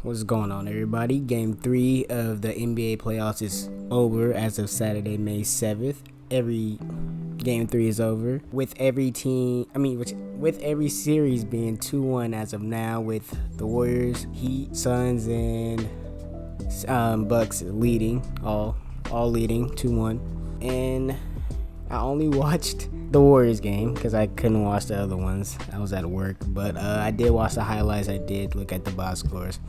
What's going on, everybody? Game 3 of the NBA playoffs is over as of Saturday, May 7th. Every game 3 is over with every with every series being 2-1 as of now, with the Warriors, Heat, Suns, and Bucks leading, all leading 2-1. And I only watched the Warriors game because I couldn't watch the other ones. I was at work, but I did watch the highlights. I did look at the box scores.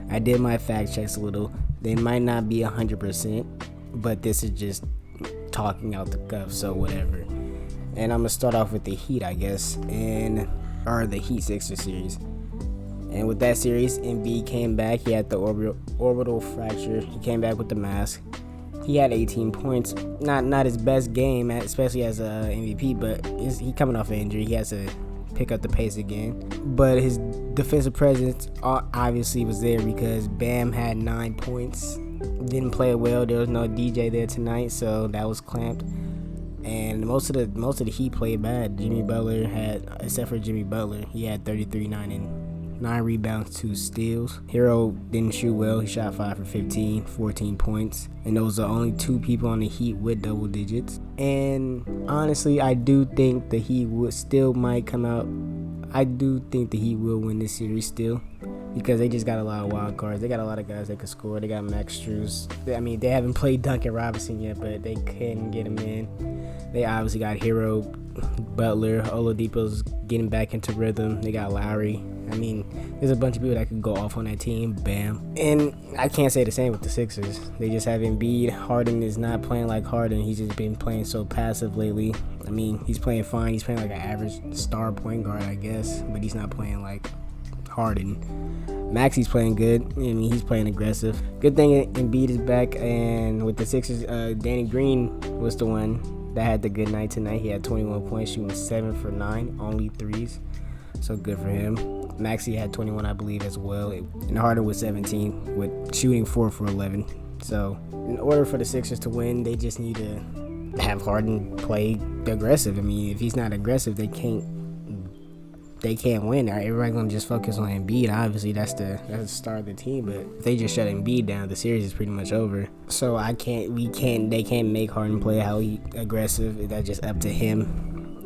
I did my fact checks a little. They might not be 100%, but this is just talking out the cuff, so whatever. And I'm gonna start off with the Heat, I guess, or the Heat Sixers series. And with that series, Embiid came back. He had the orbital fracture. He came back with the mask. He had 18 points. Not his best game, especially as a MVP, but he coming off an injury. He has to pick up the pace again. But his defensive presence obviously was there because Bam had 9 points. Didn't play well. There was no DJ there tonight, so that was clamped. And most of the Heat played bad. Jimmy Butler except for Jimmy Butler, he had 33, 9 and 9 rebounds, 2 steals. Hero didn't shoot well. He shot 5 for 15, 14 points. And those are only 2 people on the Heat with double digits. And honestly, I do think the Heat might come out. I do think the Heat will win this series still, because they just got a lot of wild cards. They got a lot of guys that can score. They got Max Strus. They haven't played Duncan Robinson yet, but they can get him in. They obviously got Hero, Butler, Oladipo's getting back into rhythm. They got Lowry. There's a bunch of people that could go off on that team. Bam. And I can't say the same with the Sixers. They just have Embiid. Harden is not playing like Harden. He's just been playing so passive lately. He's playing fine. He's playing like an average star point guard, I guess, but he's not playing like Harden. Maxi's playing good. He's playing aggressive. Good thing Embiid is back. And with the Sixers, Danny Green was the one that had the good night tonight. He had 21 points, shooting 7 for 9, only threes. So good for him. Maxey had 21, I believe, as well. And Harden was 17 with shooting 4 for 11. So in order for the Sixers to win, they just need to have Harden play aggressive. If he's not aggressive, they can't win. Everybody's gonna just focus on Embiid. Obviously, that's the star of the team. But if they just shut Embiid down, the series is pretty much over. So they can't make Harden play how he aggressive. That's just up to him.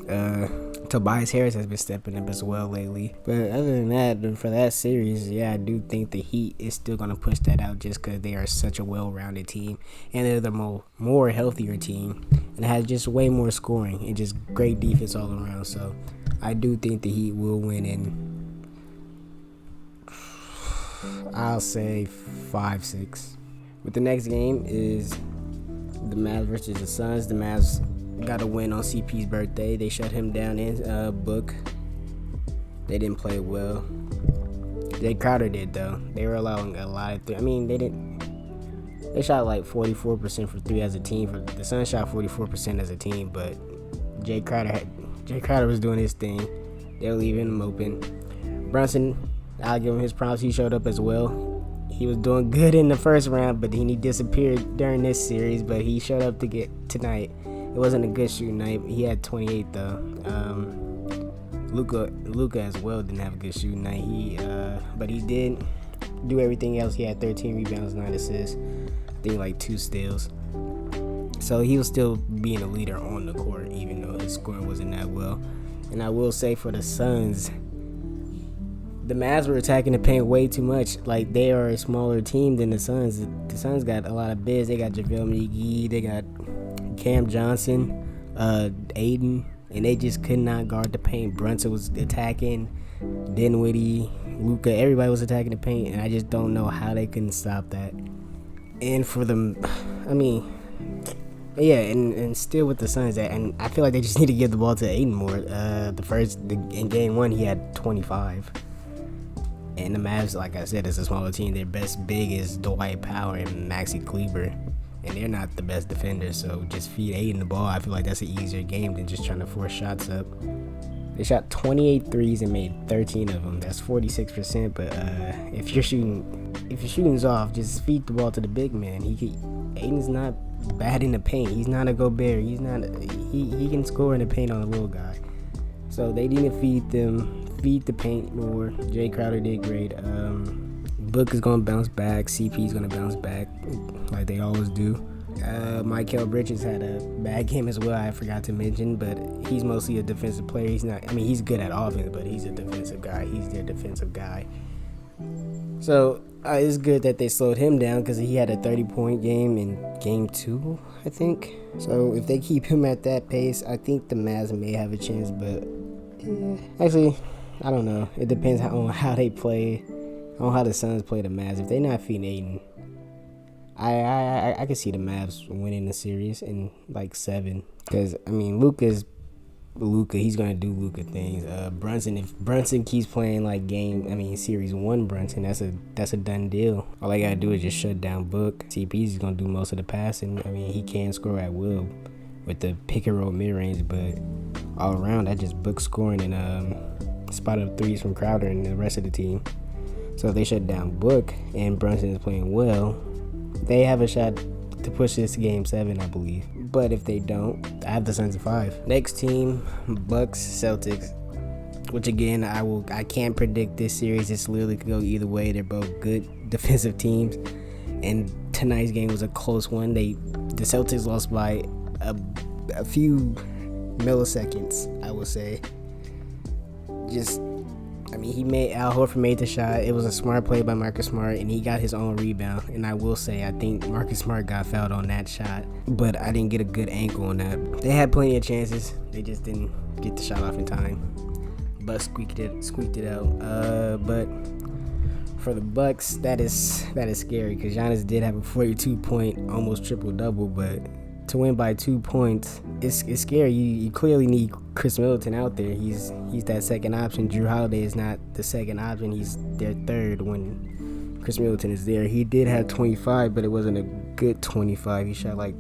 Tobias Harris has been stepping up as well lately. But other than that, for that series, I do think the Heat is still going to push that out just because they are such a well-rounded team. And they're the more healthier team. And has just way more scoring and just great defense all around. So I do think the Heat will win in, I'll say, 5-6. But the next game is the Mavs versus the Suns. The Mavs got a win on CP's birthday. They shut him down in Book. They didn't play well. Jay Crowder did, though. They were allowing a lot of they shot like 44% for 3 as a team. The Suns shot 44% as a team, but Jay Crowder was doing his thing. They were leaving him open. Brunson, I'll give him his props. He showed up as well. He was doing good in the first round, but then he disappeared during this series. But he showed up to get tonight. It wasn't a good shooting night. He had 28 though. Luka as well didn't have a good shooting night. But he did do everything else. He had 13 rebounds, 9 assists. I think like 2 steals. So he was still being a leader on the court, even though his scoring wasn't that well. And I will say for the Suns, the Mavs were attacking the paint way too much. Like, they are a smaller team than the Suns. The Suns got a lot of bigs. They got JaVale McGee. They got Cam Johnson, Aiden, and they just could not guard the paint. Brunson was attacking, Dinwiddie, Luka, everybody was attacking the paint, and I just don't know how they couldn't stop that. And for them, and still with the Suns, and I feel like they just need to give the ball to Aiden more. In game 1, he had 25. And the Mavs, like I said, is a smaller team. Their best big is Dwight Powell and Maxi Kleber. And they're not the best defenders, so just feed Aiden the ball. I feel like that's an easier game than just trying to force shots up. They shot 28 threes and made 13 of them. That's 46%. But if your shooting's off, just feed the ball to the big man. Aiden's not bad in the paint. He's not a Gobert. He can score in the paint on a little guy. So they need to feed the paint more. Jay Crowder did great. Book is gonna bounce back. CP is gonna bounce back, like they always do. Michael Bridges had a bad game as well. I forgot to mention, but he's mostly a defensive player. He's not. I mean, he's good at offense, but he's a defensive guy. He's their defensive guy. So it's good that they slowed him down because he had a 30-point game in game 2, I think. So if they keep him at that pace, I think the Mavs may have a chance. But actually, I don't know. It depends on how they play, on how the Suns play the Mavs. If they're not feeding Aiden, I can see the Mavs winning the series in like 7. Because I mean, Luka. He's gonna do Luka things. Brunson, if Brunson keeps playing like series 1 Brunson, that's a done deal. All they gotta do is just shut down Book. CP's gonna do most of the passing. I mean, he can score at will with the pick and roll mid range, but all around that just Book scoring and spot up threes from Crowder and the rest of the team. So if they shut down Book and Brunson is playing well, they have a shot to push this to game 7, I believe. But if they don't, I have the Suns at 5. Next team, Bucks, Celtics. Which again, I can't predict this series. It's literally could go either way. They're both good defensive teams, and tonight's game was a close one. The Celtics lost by a few milliseconds, I would say. Al Horford made the shot. It was a smart play by Marcus Smart, and he got his own rebound. And I will say, I think Marcus Smart got fouled on that shot, but I didn't get a good angle on that. They had plenty of chances. They just didn't get the shot off in time. But squeaked it out. But for the Bucks, that is scary because Giannis did have a 42-point, almost triple-double, but to win by 2 points, it's scary. You clearly need Chris Middleton out there. He's that second option. Drew Holiday is not the second option. He's their third when Chris Middleton is there. He did have 25, but it wasn't a good 25. He shot like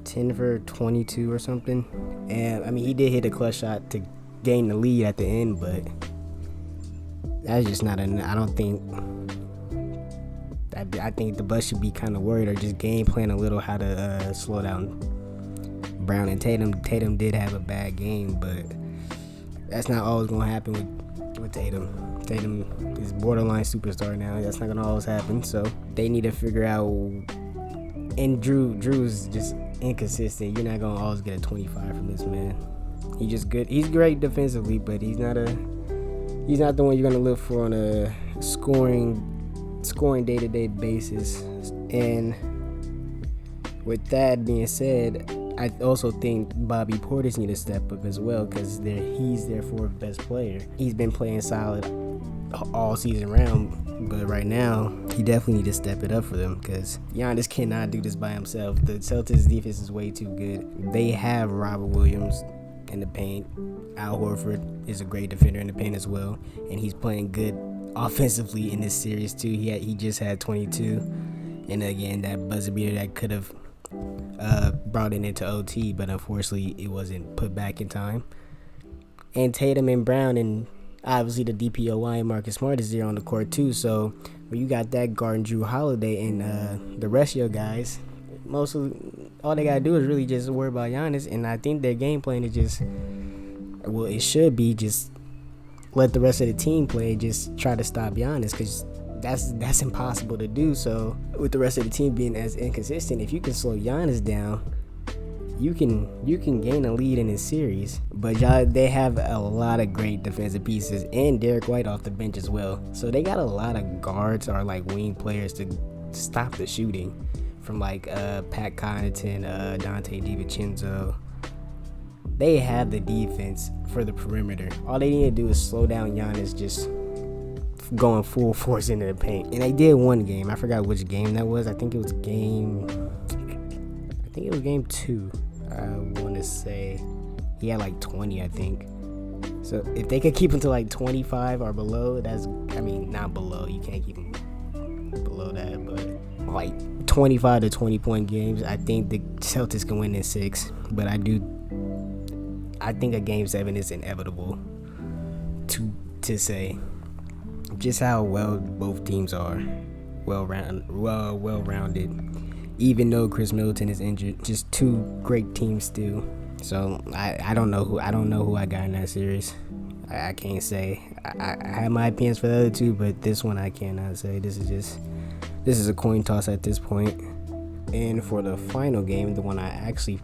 10 for 22 or something. And I mean, he did hit a clutch shot to gain the lead at the end, but that's just not enough. I think the Bucks should be kind of worried or just game plan a little how to slow down Brown and Tatum. Tatum did have a bad game, but that's not always going to happen with Tatum. Tatum is borderline superstar now. That's not going to always happen. So they need to figure out. And Drew's just inconsistent. You're not going to always get a 25 from this man. He's just good. He's great defensively, but he's not the one you're going to look for on a scoring day-to-day basis. And with that being said, I also think Bobby Portis need to step up as well because he's their fourth best player. He's been playing solid all season round, but right now he definitely need to step it up for them because Giannis cannot do this by himself. The Celtics defense is way too good. They have Robert Williams in the paint. Al Horford is a great defender in the paint as well, and he's playing good offensively in this series too. He just had 22, and again that buzzer beater that could have brought it into OT, but unfortunately it wasn't put back in time. And Tatum and Brown and obviously the DPOY and Marcus Smart is there on the court too. So when you got that guarding Drew Holiday and the rest of your guys, all they gotta do is really just worry about Giannis. And I think their game plan is it should be just let the rest of the team play, just try to stop Giannis because that's impossible to do. So with the rest of the team being as inconsistent, if you can slow Giannis down, you can gain a lead in this series. But they have a lot of great defensive pieces and Derek White off the bench as well. So they got a lot of guards or like wing players to stop the shooting from like Pat Connaughton, Dante DiVincenzo. They have the defense for the perimeter. All they need to do is slow down Giannis just going full force into the paint. And they did one game. I forgot which game that was. I think it was game 2. I want to say he had like 20, I think. So if they could keep him to like 25 or below, not below. You can't keep him below that, but like 25 to 20 point games. I think the Celtics can win in 6, but I think a game 7 is inevitable to say. Just how well both teams are, well-rounded. Even though Chris Middleton is injured, just two great teams still. So I don't know who I got in that series. I can't say. I have my opinions for the other two, but this one I cannot say. This is a coin toss at this point. And for the final game, the one I actually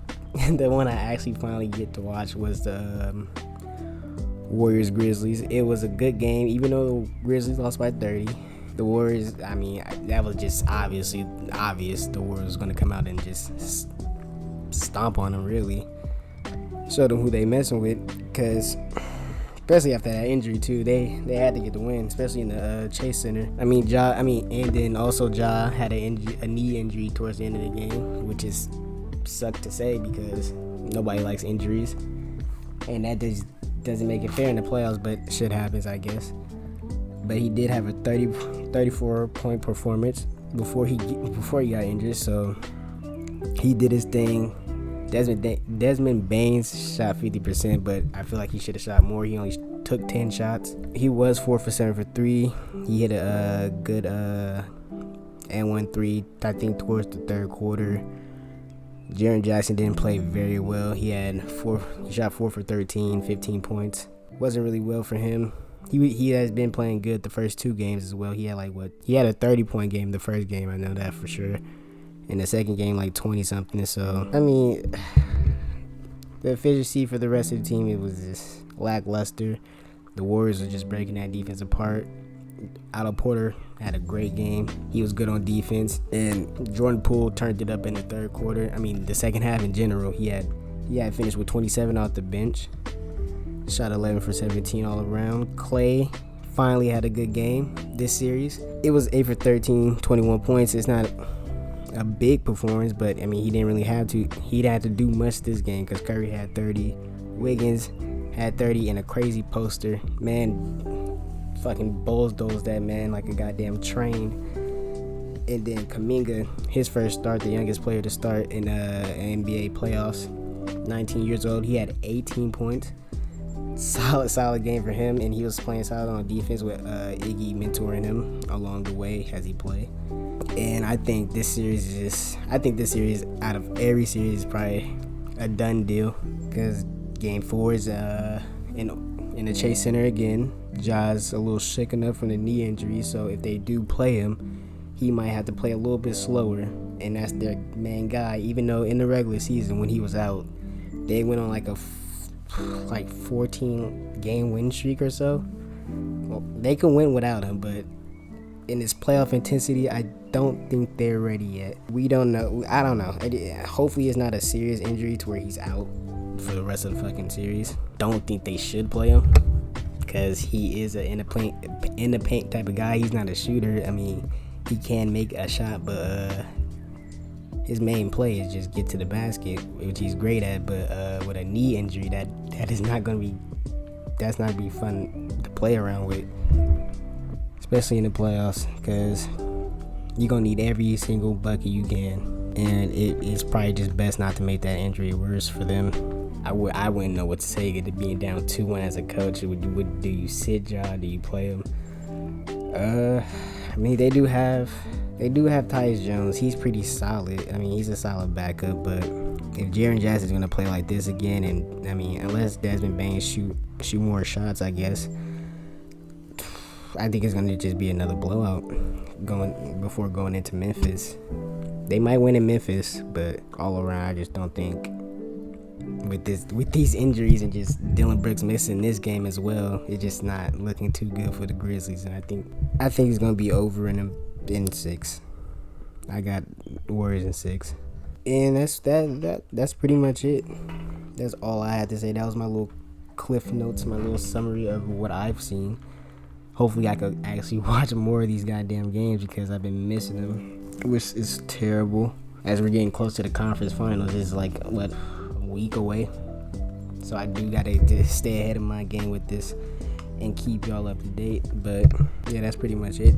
finally get to watch was the Warriors Grizzlies. It was a good game, even though the Grizzlies lost by 30. The Warriors, I mean, that was just obviously obvious. The Warriors was going to come out and just stomp on them, really. Show them who they messing with, because especially after that injury too, they had to get the win, especially in the Chase Center. And then also Ja had a knee injury towards the end of the game, which is sucked to say because nobody likes injuries, and that just doesn't make it fair in the playoffs. But shit happens, I guess. But he did have a 34-point performance before he got injured, so he did his thing. Desmond Baines shot 50%, but I feel like he should have shot more. He only took 10 shots. He was 4 for 7 for 3. He hit a good and 1-3, I think, towards the third quarter. Jaren Jackson didn't play very well. He shot 4 for 13, 15 points. Wasn't really well for him. He has been playing good the first 2 games as well. He had a 30-point game the first game, I know that for sure. In the second game, 20-something. So, I mean, the efficiency for the rest of the team, it was just lackluster. The Warriors were just breaking that defense apart. Otto Porter had a great game. He was good on defense. And Jordan Poole turned it up in the third quarter. I mean, the second half in general, he had finished with 27 off the bench. Shot 11 for 17 all around. Clay finally had a good game this series. It was 8 for 13, 21 points. It's not a big performance, but I mean, he didn't really have to. He didn't have to do much this game because Curry had 30, Wiggins had 30, and a crazy poster. Man, fucking bulldozed that man like a goddamn train. And then Kuminga, his first start, the youngest player to start in NBA playoffs, 19 years old. He had 18 points. Solid game for him, and he was playing solid on defense with Iggy mentoring him along the way as he played. And I think this series out of every series is probably a done deal because Game 4 is in the Chase Center again. Ja's a little shaken up from the knee injury, so if they do play him, he might have to play a little bit slower, and that's their main guy. Even though in the regular season when he was out, they went on a 14 game win streak or so. Well, they can win without him, but in this playoff intensity, I don't think they're ready yet. We don't know. I don't know. Hopefully it's not a serious injury to where he's out for the rest of the fucking series. Don't think they should play him because he is in the paint type of guy. He's not a shooter. I mean, he can make a shot, but his main play is just get to the basket, which he's great at. But with a knee injury, that is not gonna be fun to play around with, especially in the playoffs, because you're gonna need every single bucket you can, and it's probably just best not to make that injury worse for them. I wouldn't know what to say to being down 2-1 as a coach. Do you sit Ja? Do you play him? I mean, they do have Tyus Jones. He's pretty solid. I mean, he's a solid backup, but if Jaren Jackson is gonna play like this again, and I mean, unless Desmond Baines shoot more shots, I guess, I think it's gonna just be another blowout before going into Memphis. They might win in Memphis, but all around, I just don't think with these injuries and just Dylan Brooks missing this game as well, it's just not looking too good for the Grizzlies. And I think it's gonna be over in 6. I got Warriors in 6, and that's pretty much it. That's all I had to say. That was my little cliff notes, my little summary of what I've seen. Hopefully I could actually watch more of these goddamn games because I've been missing them, which is terrible. As we're getting close to the conference finals, it's a week away. So I do gotta stay ahead of my game with this and keep y'all up to date. But yeah, that's pretty much it.